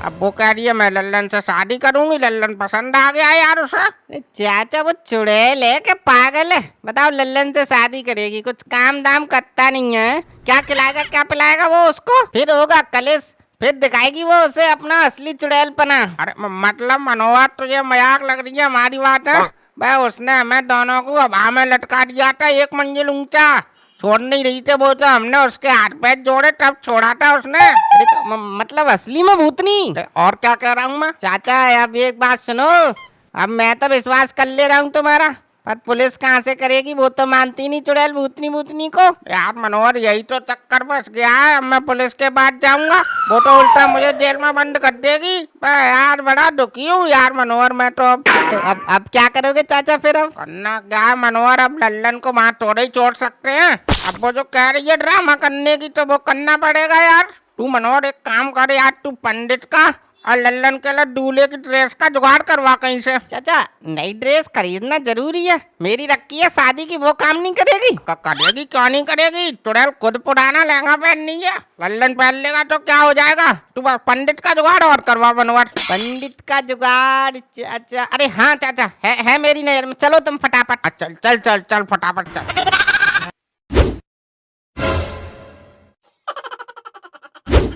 Speaker 1: अब वो कह रही है मैं लल्लन से शादी करूंगी, लल्लन पसंद आ गया यार उसे।
Speaker 3: चाचा वो चुड़ैल है कि पागल है? बताओ, लल्लन से शादी करेगी, कुछ काम दाम करता नहीं है, क्या खिलाएगा क्या पिलाएगा वो उसको? फिर होगा कलेश, फिर दिखाएगी वो उसे अपना असली चुड़ैलपना।
Speaker 1: अरे मतलब मनोहर तुझे मजाक लग रही है हमारी बात है? भाई उसने हमें दोनों को हवा में लटका दिया था 1 मंजिल ऊंचा, छोड़ नहीं रही थे वो, तो हमने उसके हाथ पैर जोड़े तब छोड़ा था उसने।
Speaker 3: अरे तो मतलब असली में भूतनी?
Speaker 1: और क्या कह रहा हूँ मैं?
Speaker 3: चाचा अब एक बात सुनो, अब मैं तो विश्वास कर ले रहा हूँ तुम्हारा, पर पुलिस कहाँ से करेगी? वो तो मानती नहीं चुड़ैल भूतनी को।
Speaker 1: यार मनोहर यही तो चक्कर फंस गया है, अब मैं पुलिस के पास जाऊंगा, वो तो उल्टा मुझे जेल में बंद कर देगी। मैं यार बड़ा दुखी हूँ यार मनोहर मैं तो।
Speaker 3: अब क्या करोगे चाचा फिर? अब
Speaker 1: करना क्या है मनोहर, अब लल्लन को वहाँ थोड़े ही छोड़ सकते हैं। अब वो जो कह रही है ड्रामा करने की, तो वो करना पड़ेगा यार। तू मनोहर एक काम कर यार, तू पंडित का और लल्लन के लिए दूल्हे की ड्रेस का जुगाड़ करवा कहीं से।
Speaker 3: चाचा नई ड्रेस खरीदना जरूरी है, मेरी रखी है शादी की, वो काम नहीं करेगी?
Speaker 1: करेगी क्यों नहीं करेगी? चुड़ैल खुद पुराना लहंगा पहननी है, लल्लन पहन लेगा तो क्या हो जाएगा? तू बस पंडित का जुगाड़ और करवा मनोहर।
Speaker 3: पंडित का जुगाड़? चाचा अरे हाँ चाचा, है मेरी नजर में, चलो तुम फटाफट।
Speaker 1: चल चल चल चल फटाफट चल।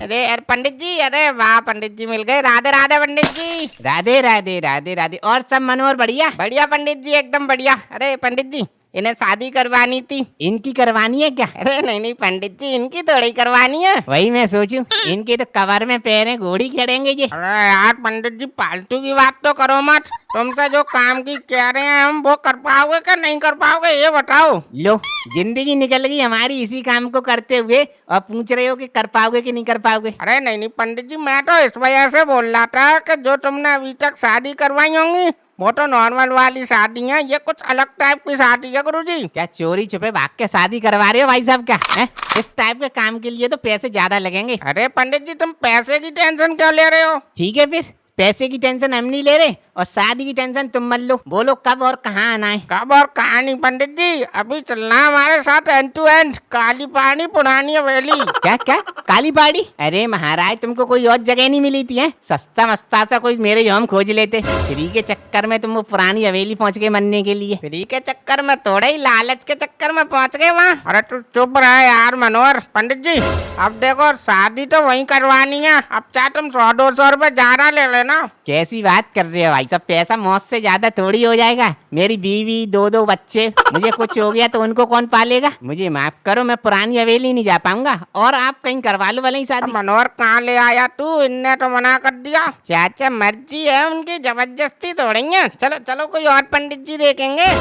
Speaker 3: अरे यार पंडित जी, अरे वाह पंडित जी मिल गए, राधे राधे पंडित जी। राधे राधे राधे राधे। और सब मनोहर बढ़िया? बढ़िया पंडित जी, एकदम बढ़िया। अरे पंडित जी इन्हें शादी करवानी थी। इनकी करवानी है क्या? अरे नहीं पंडित जी, इनकी थोड़ी करवानी है, वही मैं सोचूं, इनके तो कवर में पैर घोड़ी चढ़ेंगे ये।
Speaker 1: अरे यार पंडित जी फालतू की बात तो करो मत, तुमसे जो काम की कह रहे हैं हम वो कर पाओगे क्या नहीं कर पाओगे ये बताओ।
Speaker 3: लो जिंदगी निकल गई हमारी इसी काम को करते हुए, और पूछ रहे हो कि कर पाओगे कि नहीं कर पाओगे?
Speaker 1: अरे नहीं पंडित जी, मैं तो इस वजह से बोल रहा था कि जो तुमने अभी तक शादी करवाई होंगी वो तो नॉर्मल वाली शादी है, ये कुछ अलग टाइप की शादी है गुरुजी।
Speaker 3: क्या चोरी छुपे भाग के शादी करवा रहे हो भाई साहब क्या है? इस टाइप के काम के लिए तो पैसे ज्यादा लगेंगे।
Speaker 1: अरे पंडित जी तुम पैसे की टेंशन क्यों ले रहे हो?
Speaker 3: ठीक है फिर, पैसे की टेंशन हम नहीं ले रहे और शादी की टेंशन तुम मत लो। बोलो कब और कहाँ आना है?
Speaker 1: कब और कहाँ नहीं पंडित जी, अभी चलना हमारे साथ एंड टू एंड, काली पानी पुरानी हवेली।
Speaker 3: क्या क्या काली पहाड़ी? अरे महाराज तुमको कोई और जगह नहीं मिली थी है? सस्ता मस्ता सा कोई मेरे जो हम खोज लेते, फ्री के चक्कर में तुम वो पुरानी हवेली पहुँच गए मरने के लिए। फ्री के चक्कर में थोड़ा ही लालच के चक्कर में पहुँच गए वहाँ।
Speaker 1: अरे तू चुप रहे यार मनोहर। पंडित जी अब देखो शादी तो वहीं करवानी है, अब चाहे तुम 100-200 रुपए ज्यादा ले लेना।
Speaker 3: कैसी बात कर रहे हो भाई सब? पैसा मौत से ज्यादा थोड़ी हो जाएगा, मेरी बीवी 2 बच्चे, मुझे कुछ हो गया तो उनको कौन पालेगा? मुझे माफ करो, मैं पुरानी हवेली नहीं जा पाऊंगा, और आप कहीं करवा लो वाली शादी।
Speaker 1: मनोहर कहाँ ले आया तू, इनने तो मना कर दिया।
Speaker 3: चाचा मर्जी है उनकी, जबरदस्ती थोड़ी है। चलो चलो कोई और पंडित जी देखेंगे।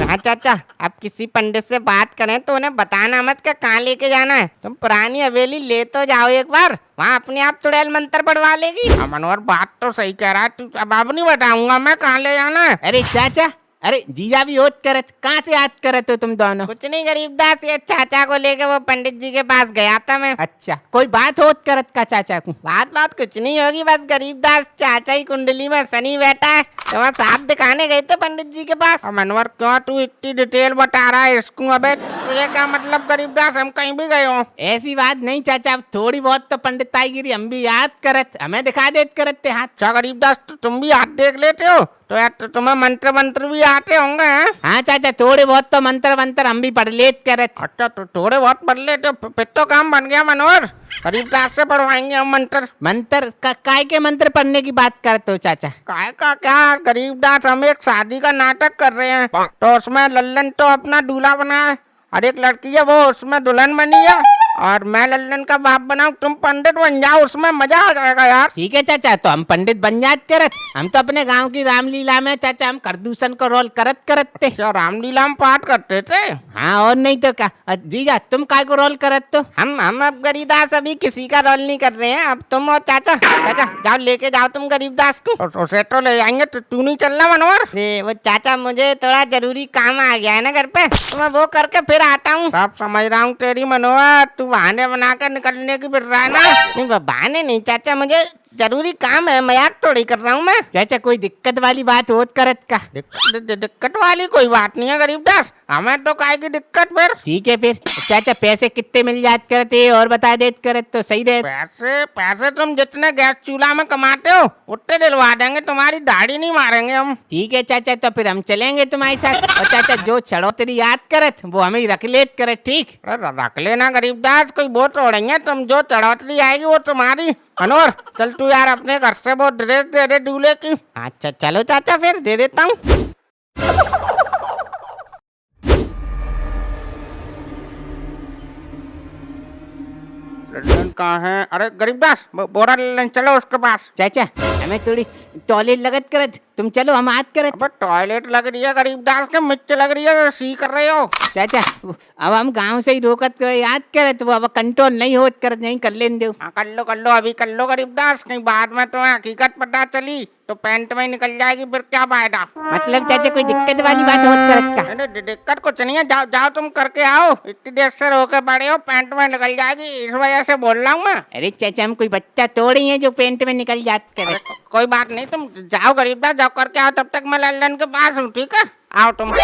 Speaker 1: हाँ चाचा, अब किसी पंडित से बात करें तो उन्हें बताना मत कि कहाँ लेके जाना है। तुम पुरानी हवेली ले तो जाओ एक बार, वहाँ अपने आप चुड़ैल मंत्र पढ़वा लेगी। मनोहर बात तो सही कह रहा है तू, अब नहीं बताऊंगा मैं कहाँ ले जाना है।
Speaker 3: अरे चाचा, अरे जीजा भी होत करत, कहाँ से याद करत हो तुम दोनों?
Speaker 1: कुछ नहीं गरीबदास, ये चाचा को लेके वो पंडित जी के पास गया था मैं।
Speaker 3: अच्छा, कोई बात होत करत का चाचा को?
Speaker 1: बात कुछ नहीं होगी, बस गरीबदास चाचा ही कुंडली में शनि बैठा है तो वहाँ साथ दिखाने गए थे पंडित जी के पास। मनोहर क्यों तू इतनी डिटेल बता रहा है इसको? अबे तुझे क्या मतलब गरीबदास, हम कहीं भी गए हो?
Speaker 3: ऐसी बात नहीं चाचा, अब थोड़ी बहुत तो पंडिताईगिरी हम भी याद करत, हमें दिखा देत करत थे हाथ।
Speaker 1: अच्छा गरीबदास, तो तुम भी हाथ देख लेते हो तो यार तो तुम्हें मंत्र मंत्र भी आते होंगे हैं?
Speaker 3: हाँ चाचा, थोड़े बहुत तो मंत्र हम भी पढ़ लेत करत।
Speaker 1: अच्छा तो थोड़े बहुत पढ़ लेते हो, फिर तो काम बन गया मनोहर। गरीबदास से पढ़वाएंगे हम मंत्र।
Speaker 3: मंत्र काय के मंत्र पढ़ने की बात करते हो चाचा?
Speaker 1: काय का क्या गरीबदास, हम एक शादी का नाटक कर रहे हैं तो उसमें लल्लन तो अपना दूल्हा बना है और एक लड़की है वो उसमें दुल्हन बनी है और मैं लल्लन का बाप बनाऊं, तुम पंडित बन जाओ, उसमें मजा आ जाएगा यार।
Speaker 3: ठीक है चाचा, तो हम पंडित बन जात करत। हम तो अपने गांव की रामलीला में चाचा हम करदूषण को रोल करत थे।
Speaker 1: क्या रामलीला में पाठ करते थे?
Speaker 3: हाँ और नहीं तो क्या। जीजा तुम काय को रोल करत? तो
Speaker 1: हम अब गरीबदास अभी किसी का रोल नहीं कर रहे हैं, अब तुम और चाचा जाओ लेके जाओ तुम गरीबदास को। उसे तो ले जाएंगे, तो तू नहीं चल रहा मनोहर? वो चाचा मुझे थोड़ा जरूरी काम आ गया है ना घर पे, तो मैं वो करके फिर आता हूँ। सब समझ रहा हूँ तेरी मनोहर, तू बहाने बनाकर निकलने की फिर रहा है ना। नहीं बहाने नहीं चाचा, मुझे जरूरी काम है, मजाक थोड़ी कर रहा हूँ मैं।
Speaker 3: चाचा कोई दिक्कत वाली बात होत करत का?
Speaker 1: दिक्कत वाली कोई बात नहीं है गरीबदास, हमें तो काय की दिक्कत फिर।
Speaker 3: ठीक है फिर चाचा, पैसे कितने मिल जात करते और बता देत करत तो सही रहे।
Speaker 1: पैसे तुम जितने गैस चूल्हा में कमाते हो उतने दिलवा देंगे, तुम्हारी दाढ़ी नहीं मारेंगे हम।
Speaker 3: ठीक है चाचा, तो फिर हम चलेंगे तुम्हारे साथ। और चाचा जो चढ़ोतरी याद करत वो हमें रख लेत करत। ठीक
Speaker 1: रख लेना गरीबदास, कोई वो तोड़ेंगे, तुम जो चढ़ोतरी आएगी वो तुम्हारी। मनोहर चल तू यार अपने घर से वो ड्रेस दे दे दूल्हे की। अच्छा चलो चाचा फिर दे देता हूँ। लल्लन कहाँ है? अरे गरीबदास बोरा लल्लन चलो उसके पास।
Speaker 3: चाचा हमें थोड़ी टॉयलेट लगत करत, तुम चलो हम हाथ करत।
Speaker 1: अब टॉयलेट लग रही है गरीबदास के, मिर्च लग रही है, सी कर रहे हो
Speaker 3: चाचा। अब हम गांव से ही रोकत याद करत, वो अब कंट्रोल नहीं होत करत, नहीं कर लेन दो।
Speaker 1: हाँ कर लो अभी कर लो गरीबदास, कहीं बाद में तुम्हें हकीकत पता चली तो पैंट में निकल जाएगी, फिर क्या फायदा।
Speaker 3: मतलब चाचा कोई दिक्कत वाली बात होत करत का?
Speaker 1: नहीं दिक्कत कुछ नहीं है, जाओ तुम करके आओ, इतनी देर से रोके पड़े हो, पैंट में निकल जाएगी, इस वजह से बोल रहा हूँ मैं।
Speaker 3: अरे चाचा हम कोई बच्चा तोड़े हैं जो पेंट में निकल जात करत।
Speaker 1: कोई बात नहीं, तुम जाओ गरीबदास, जाओ करके आओ, तब तक मैं लल्लन के पास हूँ। ठीक है आओ तुम।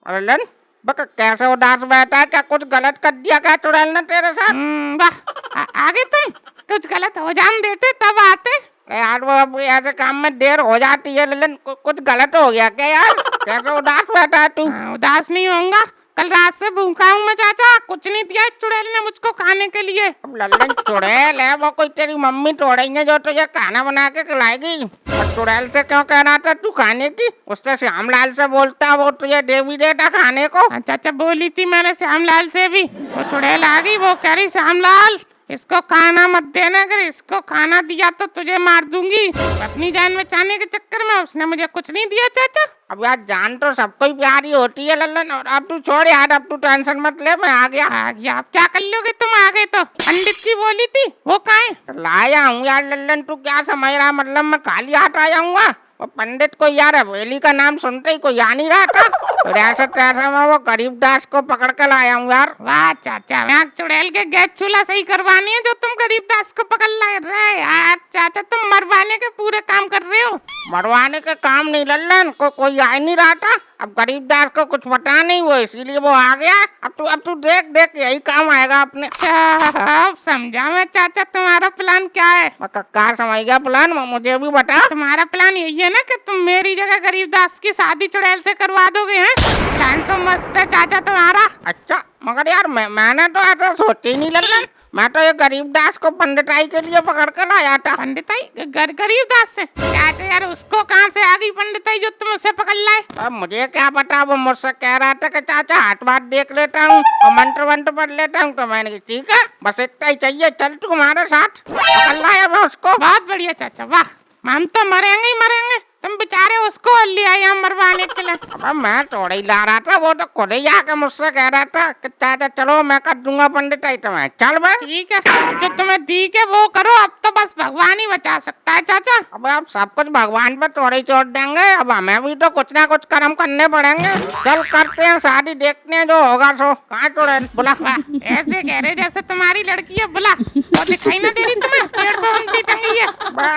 Speaker 1: लल्लन कैसे उदास बैठा है, क्या कुछ गलत कर दिया क्या चुड़ैल ने तेरे साथ?
Speaker 2: वाह, आगे तुम कुछ गलत हो जान देते तब आते।
Speaker 1: यार वो अब ऐसे काम में देर हो जाती है लल्लन, कुछ गलत हो गया क्या यार? कैसे उदास बैठा है तू?
Speaker 2: उदास नहीं होऊंगा, कल रात से भूखा हूँ मैं चाचा, कुछ नहीं दिया चुड़ैल ने मुझको खाने के लिए।
Speaker 1: अब लल्लन चुड़ैल है वो, कोई तेरी मम्मी तोड़ेंगे जो तुझे खाना बना के खिलाएगी। और चुड़ैल से क्यों कह रहा था तू खाने की? उससे श्यामलाल से बोलता, वो तुझे दे भी देता खाने को।
Speaker 2: चाचा बोली थी मैंने श्यामलाल से भी, वो चुड़ैल आ गई, वो कह रही श्यामलाल इसको खाना मत देना, अगर इसको खाना दिया तो तुझे मार दूंगी। अपनी जान बचाने के चक्कर में उसने मुझे कुछ नहीं दिया चाचा।
Speaker 1: अब यार जान तो सबको ही प्यारी होती है लल्लन, और अब तू छोड़ यार, अब तू टेंशन मत ले, मैं आ गया।
Speaker 2: आप क्या कर लोगे? तुम आ गए तो पंडित की बोली थी वो कहाँ है?
Speaker 1: लाया हूँ यार लल्लन, तू क्या समझ रहा, मतलब मैं खाली हाथ आया हूँ? वो पंडित को यार हवेली का नाम सुनते ही कोई आ नहीं रहा था, तो ऐसे तैसे मैं वो गरीबदास को पकड़ कर लाया हूँ यार।
Speaker 2: वाह चाचा, मैं चुड़ैल के गैस चूल्हा सही करवानी है जो तुम गरीबदास को पकड़ लाए रहे यार। चाचा तुम मरवाने के पूरे काम कर रहे हो।
Speaker 1: मरवाने के काम नहीं लल्लन, कोई आ नहीं रहा था, अब गरीबदास को कुछ पता नहीं वो इसीलिए वो आ गया। अब तू देख यही काम आएगा अपने।
Speaker 2: अब समझा मैं चाचा, तुम्हारा प्लान क्या है?
Speaker 1: क्या समझ गया प्लान, मुझे भी बता।
Speaker 2: तुम्हारा प्लान यही है ना कि तुम मेरी जगह गरीबदास की शादी चुड़ैल से करवा दोगे? हैं प्लान तो मस्त है चाचा तुम्हारा।
Speaker 1: अच्छा मगर यार मैंने तो ऐसा सोचा ही नहीं लल्लन, मैं तो ये गरीबदास को पंडिताई के लिए पकड़ कर लाया था।
Speaker 2: पंडिताई गरीबदास से? चाचा यार उसको कहाँ से आ गई पंडिताई जो तुम उसे पकड़ लाए?
Speaker 1: अब मुझे क्या पता, वो मुझसे कह रहा था कि चाचा हाथ बात देख लेता हूँ और मंत्र वंत्र पढ़ लेता हूँ, तो मैंने कहा ठीक है बस इतना ही चाहिए, चल तू हमारे साथ। पकड़ लाया मैं उसको।
Speaker 2: बहुत बढ़िया चाचा, वाह, हम तो मरेंगे ही मरेंगे, तुम बेचारे उसको ले आए यहाँ मरवाने के लिए।
Speaker 1: अब मैं थोड़ा ही ला रहा था, वो तो खुद ही आके मुझसे कह रहा था कि चाचा चलो मैं कर दूंगा पंडिताई तुम्हें, चल भाई।
Speaker 2: ठीक है, जो तुम्हें दी के वो करो, अब तो बस भगवान ही बचा सकता है चाचा।
Speaker 1: अब आप सब कुछ भगवान पर थोड़ी छोड़ देंगे, अब हमें भी तो कुछ ना कुछ कर्म करने पड़ेंगे। चल करते हैं शादी, देखते हैं जो होगा सो। कहाँ चुड़ैल बुला।
Speaker 2: वाह, ऐसे कह रहे जैसे तुम्हारी लड़की है, बुला। वो दिखाई ना दे रही तुम्हें, पेड़ पे उल्टी टंगी है।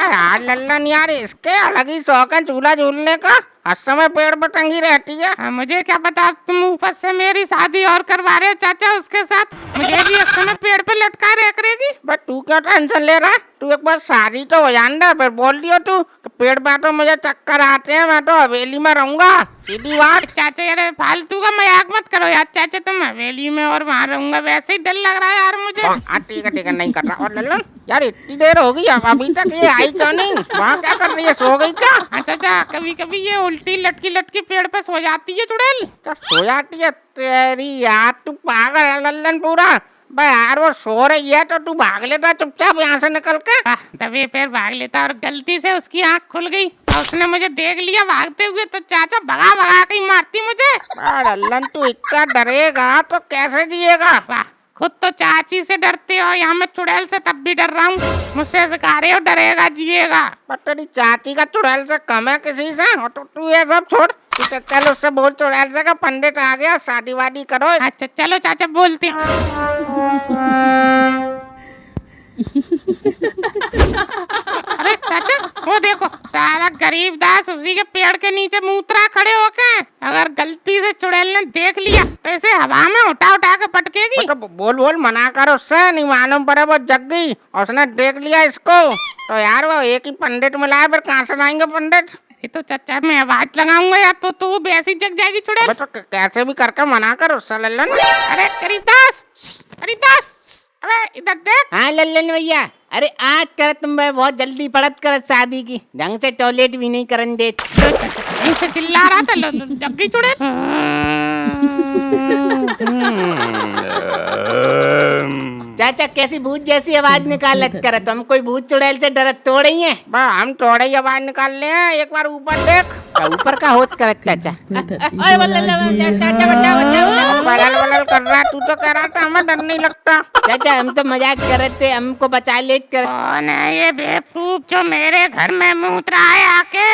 Speaker 1: यार लल्लन यार, इसके अलग ही शौक है झूला झूलने का, हर समय पेड़ पर टंगी रहती है।
Speaker 2: मुझे क्या पता तुम ऊपर से मेरी शादी और करवा रहे हो चाचा उसके साथ, मुझे भी इस समय पेड़ पे लटका रहे करेगी।
Speaker 1: बस तू क्या टेंशन ले रहा है, तू एक बार शादी तो हो जाने दे, फिर बोल दियो तू कि पेड़ पे तो मुझे चक्कर आते हैं, मैं तो हवेली में रहूंगा, सीधी बात।
Speaker 2: चाचा यार फालतू का मजाक मत करो यार चाचा, तुम हवेली में और वहाँ रहूंगा, वैसे ही डर लग रहा है यार मुझे।
Speaker 1: हाँ ठीक है नहीं कर रहा। और लल्लन यार इतनी देर हो गई, अब अभी तक ये आई क्यों नहीं, वहाँ क्या कर रही है, सो गई क्या?
Speaker 2: हाँ चाचा, कभी कभी ये उल्टी लटकी लटकी पेड़ पे सो जाती है चुड़ैल।
Speaker 1: क्या सो जाती है तेरी यार, तू पागल है लल्लन पूरा। भाई यार वो सो रही है तो तू भाग लेता चुपचाप यहाँ से निकल के।
Speaker 2: तभी फिर भाग लेता, और गलती से उसकी आँख खुल गई और उसने मुझे देख लिया भागते हुए, तो चाचा भगा भगा के ही मारती मुझे।
Speaker 1: लल्लन तू इतना डरेगा तो कैसे जिएगा?
Speaker 2: वाह, खुद तो चाची से डरते हो, यहाँ मैं चुड़ैल से तब भी डर रहा हूँ, मुझसे सिखा रहे हो डरेगा जिएगा।
Speaker 1: पर तेरी चाची का चुड़ैल से कम है किसी से? और तो तू ये सब छोड़, चल उससे बोल चुड़ैल से का पंडित आ गया, शादी वादी करो।
Speaker 2: अच्छा चलो चाचा बोलते हैं। अरे चाचा वो देखो, सारा गरीब दास उसी के पेड़ के नीचे मूत्रा खड़े होके, अगर गलती से चुड़ैल ने देख लिया तो इसे हवा में उठा उठा के पटकेगी।
Speaker 1: तो बोल मना कर उससे, नहीं मालूम पड़े वो जग गई और उसने देख लिया इसको तो यार वो एक ही पंडित मिला है, फिर कहाँ से लाएंगे पंडित?
Speaker 2: ये तो चाचा मैं आवाज लगाऊंगा यार, तो वैसे ही जग जाएगी चुड़ैल।
Speaker 1: तो कैसे भी करके मना कर उससे लल्लन।
Speaker 2: अरे गरीबदास, गरीबदास, अरे इधर देख।
Speaker 3: हाँ लल्लन भैया, अरे आज कर तुम बहुत जल्दी पड़त कर शादी की, ढंग से टॉयलेट भी नहीं करन दे।
Speaker 2: इनसे चिल्ला रहा था, जग गई चुड़ैल।
Speaker 3: चाचा कैसी भूत जैसी आवाज निकालत कर, तुम कोई भूत चुड़ैल से डरत तो रही है?
Speaker 1: हम थोड़े ही आवाज निकाल ले हैं, एक बार ऊपर देख।
Speaker 3: ऊपर का होत करत चाचा। अरे चाचा बचाओ
Speaker 1: बलल कर रहा, तू तो कह रहा था हमें डर नहीं लगता।
Speaker 3: चाचा हम तो मजाक कर रहे थे, हमको बचा ले कर।
Speaker 2: कौन है ये बेवकूफ जो मेरे घर में मूत्रा है आके?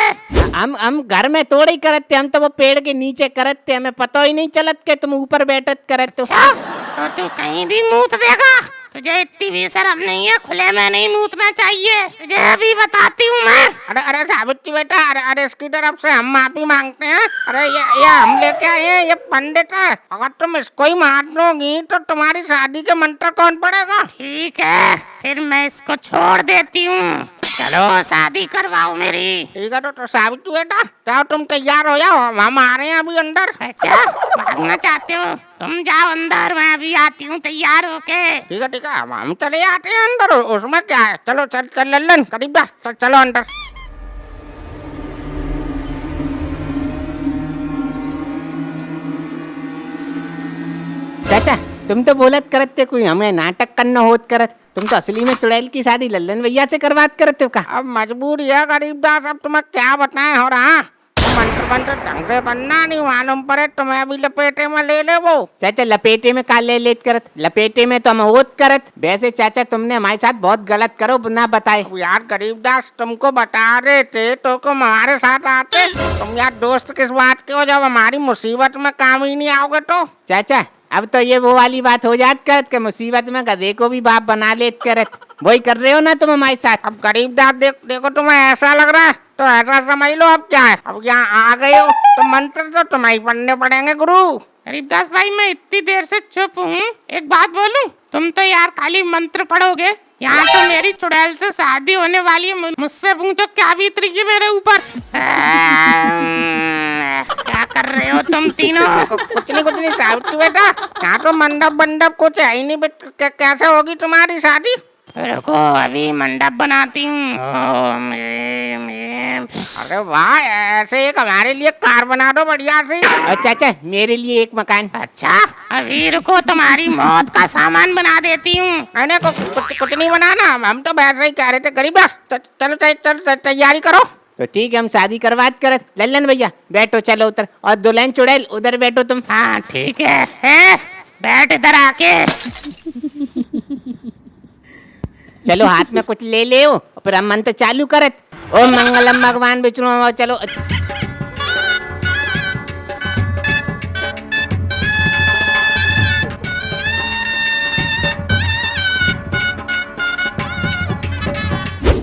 Speaker 3: हम घर में थोड़े ही करत थे, हम तो वो पेड़ के नीचे करत थे, हमें पता ही नहीं चलत के तुम ऊपर बैठत करत। तो
Speaker 2: तू कहीं भी मूत देगा, तुझे इतनी भी शर्म नहीं है, खुले में नहीं मूतना चाहिए, तुझे अभी बताती हूँ मैं।
Speaker 1: अरे सावित्री बेटा, अरे इसकी तरफ से हम माफी मांगते हैं। अरे ये हम लेके आए हैं, ये पंडित है, अगर तुम इसको ही मार दोगी तो तुम्हारी शादी के मंत्र कौन पड़ेगा?
Speaker 2: ठीक है फिर मैं इसको छोड़ देती हूँ, चलो शादी करवाओ मेरी।
Speaker 1: ठीक है तो सावित्री बेटा जाओ, तुम तैयार हो जाओ, हम आ रहे हैं अभी अंदर।
Speaker 2: अच्छा भागना चाहते हो, तुम जाओ अंदर, मैं अभी आती हूँ तैयार होके।
Speaker 1: ठीक है हम चले जाते हैं अंदर, उसमें क्या है। चलो चल लल्लन करीब चलो अंदर।
Speaker 3: चाचा तुम तो बोलत करत थे कोई हमें नाटक करना होत करत, तुम तो असली में चुड़ैल की शादी लल्लन भैया से करवात करते हो का?
Speaker 1: अब मजबूरी है गरीबदास, अब तुम्हें क्या बताएं। हो रहा मंत्र ढंग से बनना नहीं मालूम पड़े तुम्हें अभी लपेटे में ले ले वो।
Speaker 3: चाचा लपेटे में का ले लेत करत, लपेटे में तो हम होत करत। वैसे चाचा तुमने हमारे साथ बहुत गलत करो ना बताए।
Speaker 1: यार गरीबदास तुमको बता रहे थे तो हमारे साथ आते, तुम यार दोस्त किस बात के हो जब हमारी मुसीबत में काम ही नहीं आओगे तो।
Speaker 3: चाचा अब तो ये वो वाली बात हो जात करत के मुसीबत में गधे को भी बाप बना लेत करत, वही कर रहे हो ना तुम हमारे साथ।
Speaker 1: अब गरीबदास देखो तुम्हें ऐसा लग रहा है तो ऐसा समझ लो, अब क्या है, अब यहाँ आ गए हो तो मंत्र तो तुम्हें ही पढ़ने पड़ेंगे गुरु।
Speaker 2: गरीबदास भाई मैं इतनी देर से चुप हूँ, एक बात बोलूं, तुम तो यार खाली मंत्र पढ़ोगे, यहाँ तो मेरी चुड़ैल से शादी होने वाली है, मुझसे पूछो क्या बीत रही है मेरे ऊपर। क्या कर रहे हो तुम तीनों?
Speaker 1: कुछ नहीं सावित्री बेटा, यहाँ तो मंडप कुछ है ही नहीं, कैसे होगी तुम्हारी शादी?
Speaker 2: रुको अभी मंडप बनाती हूँ।
Speaker 1: अरे वाह, ऐसे एक हमारे लिए कार बना दो बढ़िया सी।
Speaker 3: और चाचा मेरे लिए एक मकान।
Speaker 2: अच्छा अभी रुको, तुम्हारी मौत का सामान बना देती हूँ।
Speaker 1: कुछ नहीं बनाना, हम तो वैसे ही कह रहे थे गरीबदास, चलो तैयारी करो।
Speaker 3: तो ठीक है, हम शादी करवात करत। लल्लन भैया बैठो, चलो उधर, और दुल्हन चुड़ैल उधर बैठो तुम।
Speaker 2: हाँ ठीक है बैठ इधर आके।
Speaker 3: चलो हाथ में कुछ ले ले और फिर हम मंत्र चालू करत। ओम मंगलम भगवान विष्णु। चलो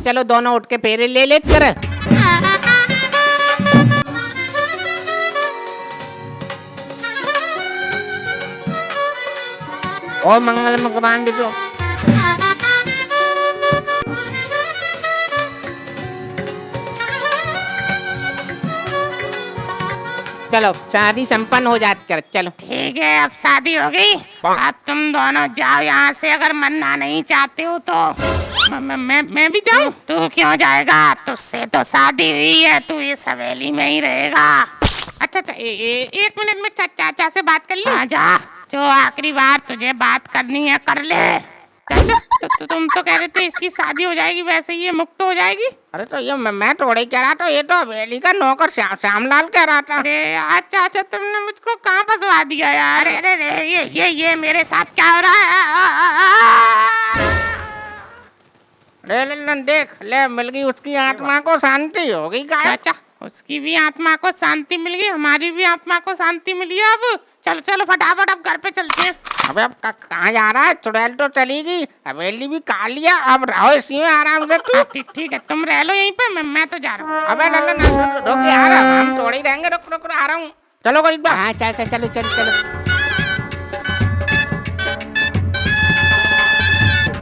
Speaker 3: चलो दोनों उठ के फेरे ले ले कर। ओम मंगलम भगवान विष्णु। चलो शादी संपन्न हो जात कर। चलो
Speaker 2: ठीक है अब शादी हो गई। अब तुम दोनों जाओ यहाँ से, अगर मरना नहीं चाहते हो तो। मैं भी जाऊँ? तू क्यों जाएगा, तुझसे तो शादी हुई है, तू इस हवेली में ही रहेगा। अच्छा एक मिनट में चाचा से बात कर ली। जा, जो आखिरी बार तुझे बात करनी है कर ले। चाचा तुम तो कह रहे थे इसकी शादी हो जाएगी, वैसे ये मुक्त हो जाएगी।
Speaker 1: अरे तो ये मैं थोड़ी कह रहा था, ये तो हवेली का नौकर श्यामलाल कह रहा था।
Speaker 2: अरे अच्छा तुमने मुझको कहाँ फंसवा दिया यार। अरे ये मेरे साथ क्या हो रहा है।
Speaker 1: ले लल्लन देख ले, मिल गई उसकी आत्मा को शांति हो गई।
Speaker 2: चाचा उसकी भी आत्मा को शांति मिल गई, हमारी भी आत्मा को शांति मिली है। अब चलो फटाफट अब घर पे चलते हैं।
Speaker 1: अबे अब कहाँ जा रहा है? चुड़ैल तो चली गई, हवेली भी खा लिया, अब रहो इसी में आराम से तू।
Speaker 2: ठीक है तुम रह लो यहीं पे, मैं तो जा रहा हूँ।
Speaker 1: अबे लल्लन रुक, आ रहा, हम थोड़ी रहेंगे, रुक आ रहा हूँ। चलो कोई बस।
Speaker 3: हाँ चलो।